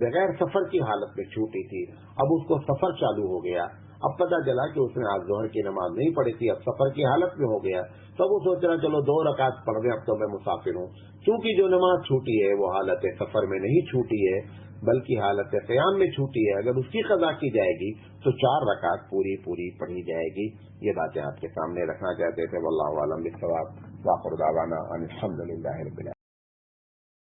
بغیر سفر کی حالت میں چھوٹی تھی، اب اس کو سفر چالو ہو گیا، اب پتہ چلا کہ اس نے آج ظہر کی نماز نہیں پڑھی تھی، اب سفر کی حالت میں ہو گیا، تو وہ سوچ رہا چلو 2 رکعت پڑھ دیں، اب تو میں مسافر ہوں. چونکہ جو نماز چھوٹی ہے وہ حالت سفر میں نہیں چھوٹی ہے بلکہ حالت قیام میں چھوٹی ہے، اگر اس کی قضا کی جائے گی تو 4 رکعت پوری پڑھی جائے گی. یہ باتیں آپ کے سامنے رکھنا چاہتے تھے. واللہ اعلم بالصواب. وآخر دعوانا ان الحمد للہ رب العالمین.